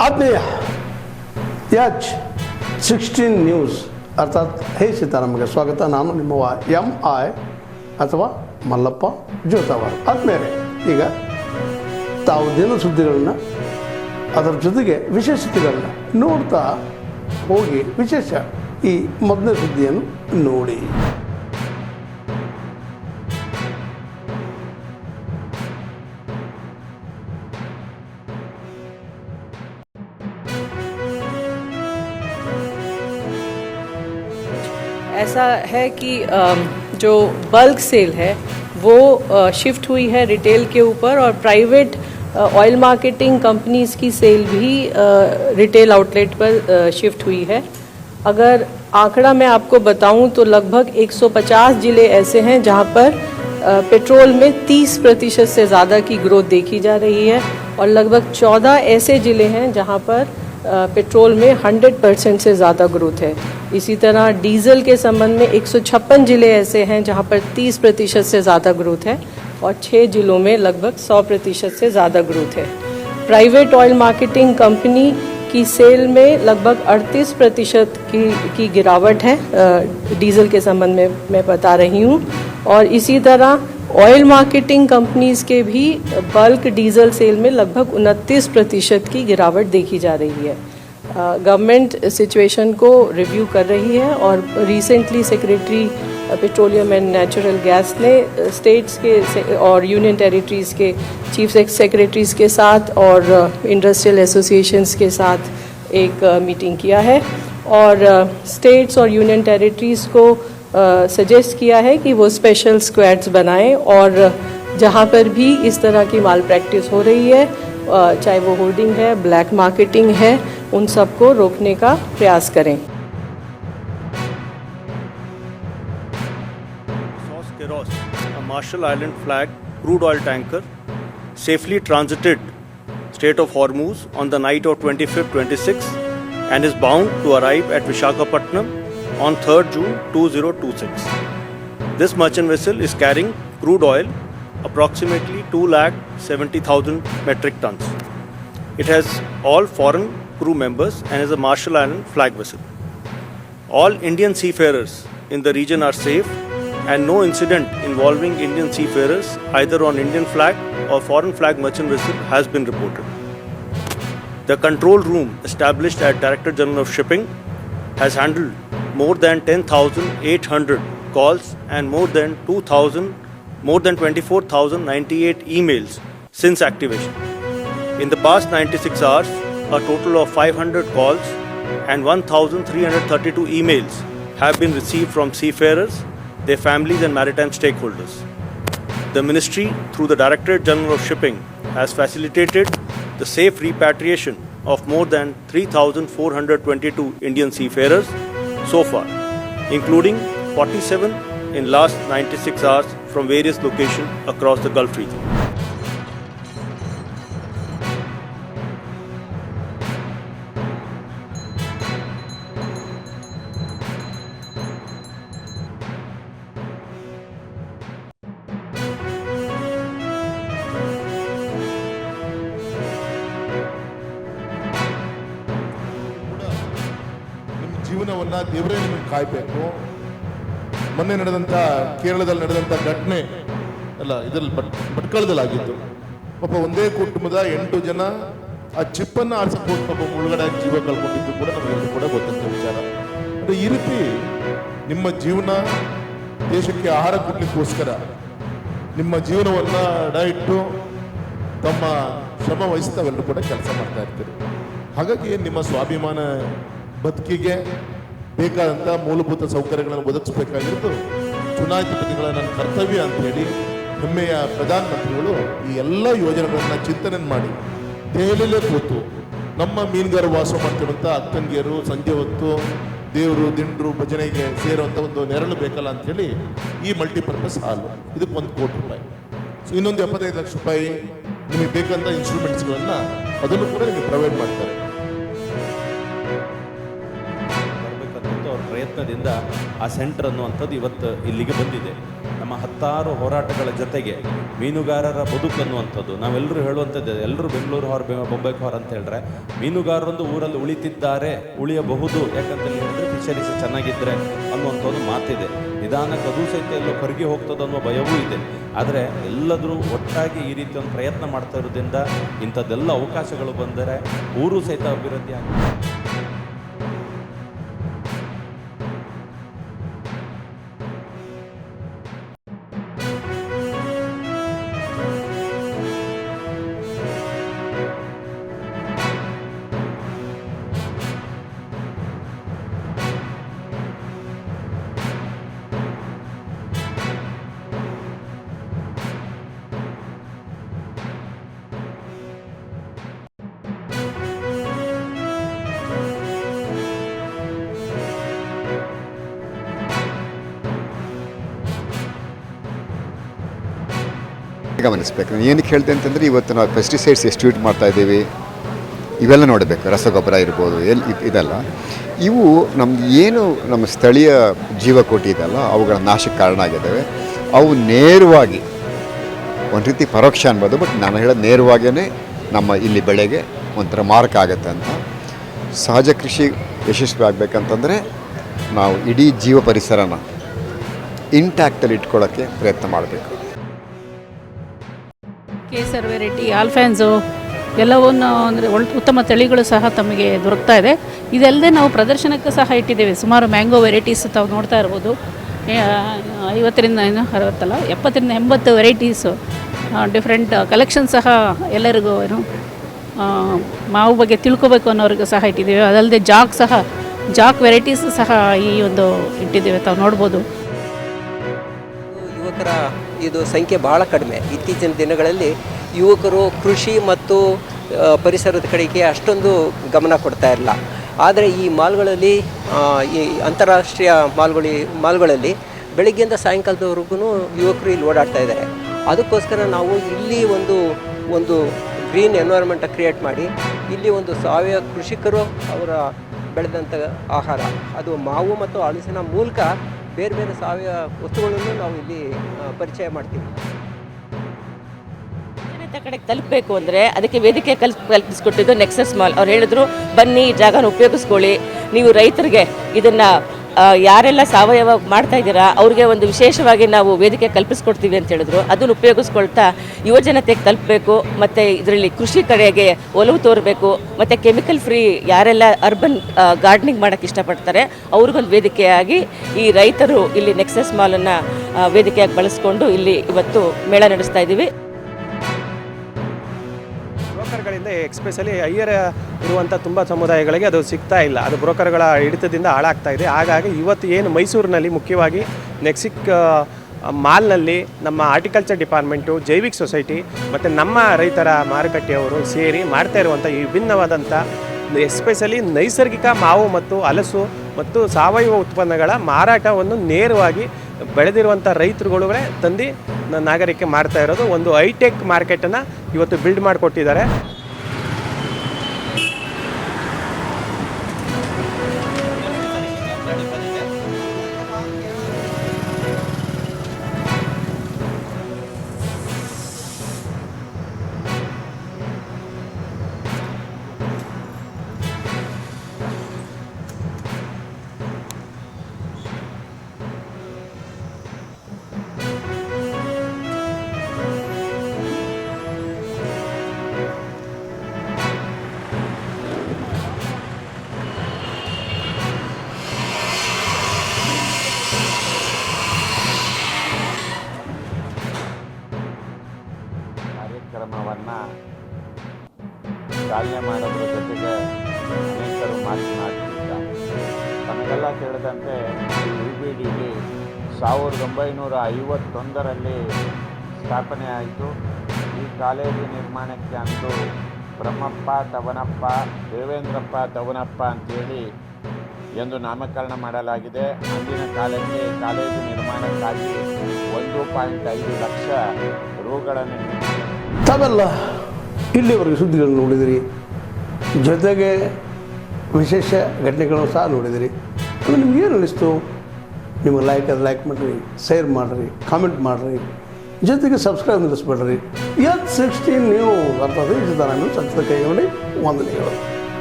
ಆತ್ಮೀಯ H16 news ಅರ್ಥಾತ್ ಹೇ ಸೀತಾರಾಮಗೆ ಸ್ವಾಗತ. ನಾನು ನಿಮ್ಮವ MI ಅಥವಾ ಮಲ್ಲಪ್ಪ ಜೋತಾವಾರ್. ಆದ್ಮೇಲೆ ಈಗ ತಾವು ದಿನ ಸುದ್ದಿಗಳನ್ನ ಅದರ ಜೊತೆಗೆ ವಿಶೇಷತೆಗಳನ್ನ ನೋಡ್ತಾ ಹೋಗಿ ವಿಶೇಷ ಈ ಮೊದಲನೇ ಸುದ್ದಿಯನ್ನು ನೋಡಿ. ऐसा है कि जो बल्क सेल है वो शिफ्ट हुई है रिटेल के ऊपर और प्राइवेट ऑयल मार्केटिंग कंपनीज़ की सेल भी रिटेल आउटलेट पर शिफ्ट हुई है. अगर आंकड़ा मैं आपको बताऊं तो लगभग 150 ज़िले ऐसे हैं जहां पर पेट्रोल में 30% से ज़्यादा की ग्रोथ देखी जा रही है और लगभग 14 ऐसे ज़िले हैं जहां पर पेट्रोल में 100% से ज़्यादा ग्रोथ है. इसी तरह डीजल के संबंध में 156 ज़िले ऐसे हैं जहां पर 30% से ज़्यादा ग्रोथ है और 6 ज़िलों में लगभग 100% से ज़्यादा ग्रोथ है. प्राइवेट ऑयल मार्केटिंग कंपनी की सेल में लगभग 38% की गिरावट है डीजल के संबंध में मैं बता रही हूँ. और इसी तरह ऑयल मार्केटिंग कंपनीज़ के भी बल्क डीजल सेल में लगभग 29% की गिरावट देखी जा रही है. गवर्नमेंट सिचुएशन को रिव्यू कर रही है और recently secretary petroleum and natural gas ने स्टेट्स के और यूनियन टेरिटरीज़ के चीफ सेक्रेटरीज़ के साथ और इंडस्ट्रियल एसोसिएशंस के साथ एक मीटिंग किया है और स्टेट्स और यूनियन टेरिटरीज़ को सजेस्ट किया है कि वो स्पेशल स्क्वाड्स बनाएं और जहां पर भी इस तरह की माल प्रैक्टिस हो रही है चाहे वो होर्डिंग है, ब्लैक मार्केटिंग है, उन सब को रोकने का प्रयास करें. Keros, a Marshall Island flag crude oil tanker, safely transited Strait of Hormuz on the night of 25th, 26th and is bound to arrive at Visakhapatnam on 3rd June 2026. This merchant vessel is carrying crude oil approximately 270,000 metric tons. It has all foreign crew members and is a Marshall Island flag vessel. All Indian seafarers in the region are safe and no incident involving Indian seafarers either on Indian flag or foreign flag merchant vessel has been reported. The control room established at Director General of Shipping has handled more than 10,800 calls and more than 24,098 emails since activation. In the past 96 hours, a total of 500 calls and 1,332 emails have been received from seafarers, their families and maritime stakeholders. The Ministry, through the Directorate General of Shipping, has facilitated the safe repatriation of more than 3,422 Indian seafarers so far, including 47 in last 96 hours from various locations across the Gulf region. ಜೀವನವನ್ನು ದೇವರೇ ನಿಮಗೆ ಕಾಯಬೇಕು. ಮೊನ್ನೆ ನಡೆದಂಥ ಕೇರಳದಲ್ಲಿ ನಡೆದಂಥ ಘಟನೆ ಅಲ್ಲ, ಇದರಲ್ಲಿ ಭಟ್ಕಳದಲ್ಲಾಗಿತ್ತು. ಪಾಪ ಒಂದೇ ಕುಟುಂಬದ 8 ಜನ ಆ ಚಿಪ್ಪನ್ನು ಆರಿಸಬಹುದು ಪಾಪ ಮುಳುಗಡೆ ಜೀವ ಕಳ್ಕೊಂಡಿದ್ದು ಕೂಡ ನಮಗೆಲ್ಲರೂ ಕೂಡ ಗೊತ್ತಂತ ವಿಚಾರ. ಅಂದರೆ ಈ ರೀತಿ ನಿಮ್ಮ ಜೀವನ ದೇಶಕ್ಕೆ ಆಹಾರ ಕೊಡ್ಲಿಕ್ಕೋಸ್ಕರ ನಿಮ್ಮ ಜೀವನವನ್ನು ಅಡ ಇಟ್ಟು ತಮ್ಮ ಶ್ರಮ ವಹಿಸಿ ತಾವೆಲ್ಲರೂ ಕೂಡ ಕೆಲಸ ಮಾಡ್ತಾ ಇರ್ತೀರಿ. ಹಾಗಾಗಿ ನಿಮ್ಮ ಸ್ವಾಭಿಮಾನ ಬದುಕಿಗೆ ಬೇಕಾದಂಥ ಮೂಲಭೂತ ಸೌಕರ್ಯಗಳನ್ನು ಒದಗಿಸಬೇಕಾಗಿರೋದು ಚುನಾಯಿತ ಪ್ರತಿಗಳ ನನ್ನ ಕರ್ತವ್ಯ ಅಂತೇಳಿ ಹೆಮ್ಮೆಯ ಪ್ರಧಾನಮಂತ್ರಿಗಳು ಈ ಎಲ್ಲ ಯೋಜನೆಗಳನ್ನು ಚಿಂತನೆ ಮಾಡಿ ದೆಹಲಿಯಲ್ಲೇ ಕೂತು ನಮ್ಮ ಮೀನುಗಾರ ವಾಸ ಮಾಡ್ತಿರುವಂಥ ಅಕ್ಕಂಗಿಯರು ಸಂಜೆ ಹೊತ್ತು ದೇವರು ದಿಂಡ್ರು ಭಜನೆಗೆ ಸೇರುವಂಥ ಒಂದು ನೆರಳು ಬೇಕಲ್ಲ ಅಂಥೇಳಿ ಈ ಮಲ್ಟಿಪರ್ಪಸ್ ಹಾಲು ಇದಕ್ಕೆ 1 ಕೋಟಿ ರೂಪಾಯಿ. ಸೊ ಇನ್ನೊಂದು 75 ಲಕ್ಷ ರೂಪಾಯಿ ನಿಮಗೆ ಬೇಕಂತ ಇನ್ಸ್ಟ್ರೂಮೆಂಟ್ಸ್ಗಳನ್ನು ಅದನ್ನು ಕೂಡ ನಿಮಗೆ ಪ್ರೊವೈಡ್ ಮಾಡ್ತಾರೆ. ಪ್ರಯತ್ನದಿಂದ ಆ ಸೆಂಟರ್ ಅನ್ನುವಂಥದ್ದು ಇವತ್ತು ಇಲ್ಲಿಗೆ ಬಂದಿದೆ. ನಮ್ಮ ಹತ್ತಾರು ಹೋರಾಟಗಳ ಜೊತೆಗೆ ಮೀನುಗಾರರ ಬದುಕು ಅನ್ನುವಂಥದ್ದು ನಾವೆಲ್ಲರೂ ಹೇಳುವಂಥದ್ದು, ಎಲ್ಲರೂ ಬೆಂಗಳೂರು ಹೊರ ಬೊಂಬೈಗೆ ಹೊರ ಅಂತ ಹೇಳಿದ್ರೆ ಮೀನುಗಾರರೊಂದು ಊರಲ್ಲಿ ಉಳಿತಿದ್ದಾರೆ, ಉಳಿಯಬಹುದು, ಯಾಕಂತ ಹೇಳಿದ್ರೆ ಫಿಶರೀಸ್ ಚೆನ್ನಾಗಿದ್ದರೆ ಅನ್ನುವಂಥ ಒಂದು ಮಾತಿದೆ. ನಿಧಾನಕ್ಕೆ ಅದು ಸಹಿತ ಎಲ್ಲೋ ಕರಗಿ ಹೋಗ್ತದೆ ಅನ್ನೋ ಭಯವೂ ಇದೆ. ಆದರೆ ಎಲ್ಲದರೂ ಒಟ್ಟಾಗಿ ಈ ರೀತಿ ಒಂದು ಪ್ರಯತ್ನ ಮಾಡ್ತಾ ಇರೋದ್ರಿಂದ ಇಂಥದ್ದೆಲ್ಲ ಅವಕಾಶಗಳು ಬಂದರೆ ಊರು ಸಹಿತ ಅಭಿವೃದ್ಧಿ ಆಗುತ್ತೆ. ಗಮನಿಸಬೇಕು. ಏನಕ್ಕೆ ಹೇಳ್ತೆ ಅಂತಂದರೆ ಇವತ್ತು ನಾವು ಪೆಸ್ಟಿಸೈಡ್ಸ್ ಎಷ್ಟು ಯೂಸ್ ಮಾಡ್ತಾ ಇದ್ದೀವಿ ಇವೆಲ್ಲ ನೋಡಬೇಕು. ರಸಗೊಬ್ಬರ ಇರ್ಬೋದು ಇದೆಲ್ಲ ಇವು ನಮ್ಗೆ ಏನು ನಮ್ಮ ಸ್ಥಳೀಯ ಜೀವಕೋಟಿ ಇದೆಲ್ಲ ಅವುಗಳ ನಾಶಕ್ಕೆ ಕಾರಣ ಆಗಿದ್ದಾವೆ. ಅವು ನೇರವಾಗಿ ಒಂದು ರೀತಿ ಪರೋಕ್ಷ ಅನ್ಬೋದು, ಬಟ್ ನಾನು ಹೇಳೋದು ನೇರವಾಗಿಯೇ ನಮ್ಮ ಇಲ್ಲಿ ಬೆಳೆಗೆ ಒಂಥರ ಮಾರಕ ಆಗುತ್ತೆ ಅಂತ. ಸಹಜ ಕೃಷಿ ಯಶಸ್ವಿ ಆಗಬೇಕಂತಂದರೆ ನಾವು ಇಡೀ ಜೀವ ಪರಿಸರನ ಇಂಟ್ಯಾಕ್ಟಲ್ಲಿ ಇಟ್ಕೊಳ್ಳೋಕ್ಕೆ ಪ್ರಯತ್ನ ಮಾಡಬೇಕು. ಕೇಸರ್ ವೆರೈಟಿ, ಆಲ್ಫ್ಯಾನ್ಸು ಎಲ್ಲವನ್ನು ಅಂದರೆ ಉತ್ತಮ ತಳಿಗಳು ಸಹ ತಮಗೆ ದೊರಕ್ತಾ ಇದೆ. ಇದಲ್ಲದೆ ನಾವು ಪ್ರದರ್ಶನಕ್ಕೆ ಸಹ ಇಟ್ಟಿದ್ದೇವೆ. ಸುಮಾರು ಮ್ಯಾಂಗೋ ವೆರೈಟೀಸ್ ತಾವು ನೋಡ್ತಾ ಇರ್ಬೋದು. 70ರಿಂದ 80 ವೆರೈಟೀಸು ಡಿಫ್ರೆಂಟ್ ಕಲೆಕ್ಷನ್ ಸಹ ಎಲ್ಲರಿಗೂ ಮಾವು ಬಗ್ಗೆ ತಿಳ್ಕೊಬೇಕು ಅನ್ನೋರಿಗೂ ಸಹ ಇಟ್ಟಿದ್ದೇವೆ. ಅದಲ್ಲದೆ ಜಾಕ್ ವೆರೈಟೀಸ್ ಸಹ ಈ ಒಂದು ಇಟ್ಟಿದ್ದೇವೆ, ತಾವು ನೋಡ್ಬೋದು. ಯುವಕರ ಇದು ಸಂಖ್ಯೆ ಬಹಳ ಕಡಿಮೆ. ಇತ್ತೀಚಿನ ದಿನಗಳಲ್ಲಿ ಯುವಕರು ಕೃಷಿ ಮತ್ತು ಪರಿಸರದ ಕಡೆಗೆ ಅಷ್ಟೊಂದು ಗಮನ ಕೊಡ್ತಾ ಇಲ್ಲ. ಆದರೆ ಈ ಮಾಲ್ಗಳಲ್ಲಿ, ಈ ಅಂತಾರಾಷ್ಟ್ರೀಯ ಮಾಲ್ಗಳಲ್ಲಿ ಬೆಳಗ್ಗೆಯಿಂದ ಸಾಯಂಕಾಲದವರೆಗೂ ಯುವಕರು ಇಲ್ಲಿ ಓಡಾಡ್ತಾ ಇದ್ದಾರೆ. ಅದಕ್ಕೋಸ್ಕರ ನಾವು ಇಲ್ಲಿ ಒಂದು ಗ್ರೀನ್ ಎನ್ವೈರ್ಮೆಂಟ್ ಕ್ರಿಯೇಟ್ ಮಾಡಿ ಇಲ್ಲಿ ಒಂದು ಸಾವಯವ ಕೃಷಿಕರು ಅವರ ಬೆಳೆದಂಥ ಆಹಾರ, ಅದು ಮಾವು ಮತ್ತು ಹಲಸಿನ ಮೂಲಕ ಬೇರೆ ಬೇರೆ ಸಾವಯವ ವಸ್ತುಗಳನ್ನು ನಾವು ಇಲ್ಲಿ ಪರಿಚಯ ಮಾಡ್ತೀವಿ. ಜನತೆ ಕಡೆಗೆ ತಲುಪಬೇಕು ಅಂದರೆ ಅದಕ್ಕೆ ವೇದಿಕೆ ಕಲ್ಪಿಸ್ಕೊಟ್ಟಿದ್ದು ನೆಕ್ಸಸ್ ಮಾಲ್. ಅವ್ರು ಹೇಳಿದ್ರು, ಬನ್ನಿ ಈ ಜಾಗನ ಉಪಯೋಗಿಸ್ಕೊಳ್ಳಿ, ನೀವು ರೈತರಿಗೆ ಇದನ್ನು ಯಾರೆಲ್ಲ ಸಾವಯವ ಮಾಡ್ತಾ ಇದ್ದೀರಾ ಅವ್ರಿಗೆ ಒಂದು ವಿಶೇಷವಾಗಿ ನಾವು ವೇದಿಕೆ ಕಲ್ಪಿಸ್ಕೊಡ್ತೀವಿ ಅಂತ ಹೇಳಿದ್ರು. ಅದನ್ನು ಉಪಯೋಗಿಸ್ಕೊಳ್ತಾ ಯುವಜನತೆಗೆ ತಲುಪಬೇಕು, ಮತ್ತು ಇದರಲ್ಲಿ ಕೃಷಿ ಕಡೆಗೆ ಒಲವು ತೋರಬೇಕು, ಮತ್ತು ಕೆಮಿಕಲ್ ಫ್ರೀ ಯಾರೆಲ್ಲ ಅರ್ಬನ್ ಗಾರ್ಡನಿಂಗ್ ಮಾಡೋಕ್ಕೆ ಇಷ್ಟಪಡ್ತಾರೆ ಅವ್ರಿಗೊಂದು ವೇದಿಕೆಯಾಗಿ ಈ ರೈತರು ಇಲ್ಲಿ ನೆಕ್ಸಸ್ ಮಾಲನ್ನು ವೇದಿಕೆಯಾಗಿ ಬಳಸ್ಕೊಂಡು ಇಲ್ಲಿ ಇವತ್ತು ಮೇಳ ನಡೆಸ್ತಾ ಇದ್ದೀವಿ. ಬ್ರೋಕರ್ಗಳಿಂದ ಎಕ್ಸ್ಪೆಷಲಿ ಹೈಯರ್ ಇರುವಂಥ ತುಂಬ ಸಮುದಾಯಗಳಿಗೆ ಅದು ಸಿಗ್ತಾ ಇಲ್ಲ. ಅದು ಬ್ರೋಕರ್ಗಳ ಹಿಡಿತದಿಂದ ಹಾಳಾಗ್ತಾ ಇದೆ. ಹಾಗಾಗಿ ಇವತ್ತು ಏನು ಮೈಸೂರಿನಲ್ಲಿ ಮುಖ್ಯವಾಗಿ ನೆಕ್ಸಿಕ್ ಮಾಲ್ನಲ್ಲಿ ನಮ್ಮ ಆರ್ಟಿಕಲ್ಚರ್ ಡಿಪಾರ್ಟ್ಮೆಂಟು, ಜೈವಿಕ್ ಸೊಸೈಟಿ ಮತ್ತು ನಮ್ಮ ರೈತರ ಮಾರುಕಟ್ಟೆಯವರು ಸೇರಿ ಮಾಡ್ತಾ ಇರುವಂಥ ಈ ವಿಭಿನ್ನವಾದಂಥ ಎಸ್ಪೆಷಲಿ ನೈಸರ್ಗಿಕ ಮಾವು ಮತ್ತು ಹಲಸು ಮತ್ತು ಸಾವಯವ ಉತ್ಪನ್ನಗಳ ಮಾರಾಟವನ್ನು ನೇರವಾಗಿ ಬೆಳೆದಿರುವಂಥ ರೈತರುಗಳೇ ತಂದು ನಾಗರಿಕೆ ಮಾಡ್ತಾ ಇರೋದು ಒಂದು ಹೈಟೆಕ್ ಮಾರ್ಕೆಟನ್ನು ಇವತ್ತು ಬಿಲ್ಡ್ ಮಾಡಿಕೊಟ್ಟಿದ್ದಾರೆ. ಕಾರ್ಯಕ್ರಮವನ್ನು ಚಾಲನೆ ಮಾಡೋದ್ರ ಜೊತೆಗೆ ಅನೇಕರು ಮಾತನಾಡ್ತಿದ್ದಾರೆ. ತಮಗೆಲ್ಲ ತಿಳಿದಂತೆ UBDD 1951ರಲ್ಲಿ ಸ್ಥಾಪನೆ ಆಯಿತು. ಈ ಕಾಲೇಜು ನಿರ್ಮಾಣಕ್ಕೆ ಅಂದು ಬ್ರಹ್ಮಪ್ಪ ತವನಪ್ಪ, ದೇವೇಂದ್ರಪ್ಪ ತವನಪ್ಪ ಅಂತೇಳಿ ಎಂದು ನಾಮಕರಣ ಮಾಡಲಾಗಿದೆ. ಅಂದಿನ ಕಾಲಕ್ಕೆ ಕಾಲೇಜು ನಿರ್ಮಾಣಕ್ಕಾಗಿ 1.5 ಲಕ್ಷ ರೂಗಳನ್ನು ತಾವೆಲ್ಲ ಇಲ್ಲಿವರೆಗೆ ಸುದ್ದಿಗಳನ್ನು ನೋಡಿದಿರಿ, ಜೊತೆಗೆ ವಿಶೇಷ ಘಟನೆಗಳನ್ನು ಸಹ ನೋಡಿದಿರಿ. ಅದು ನಿಮಗೇನು ಅನ್ನಿಸ್ತು? ನಿಮಗೆ ಲೈಕ್ ಮಾಡಿರಿ, ಶೇರ್ ಮಾಡಿರಿ, ಕಾಮೆಂಟ್ ಮಾಡಿರಿ, ಜೊತೆಗೆ ಸಬ್ಸ್ಕ್ರೈಬ್ ನಿಲ್ಲಿಸ್ಬೇಡ್ರಿ. H16 ನ್ಯೂಸ್ ಅರ್ಥಾತ್ ಈ ಸಿದ್ದರಾಮಯ್ಯ ಸತ್ಯದ ಕೈಗೊಂಡು ವಂದನೆಗಳು.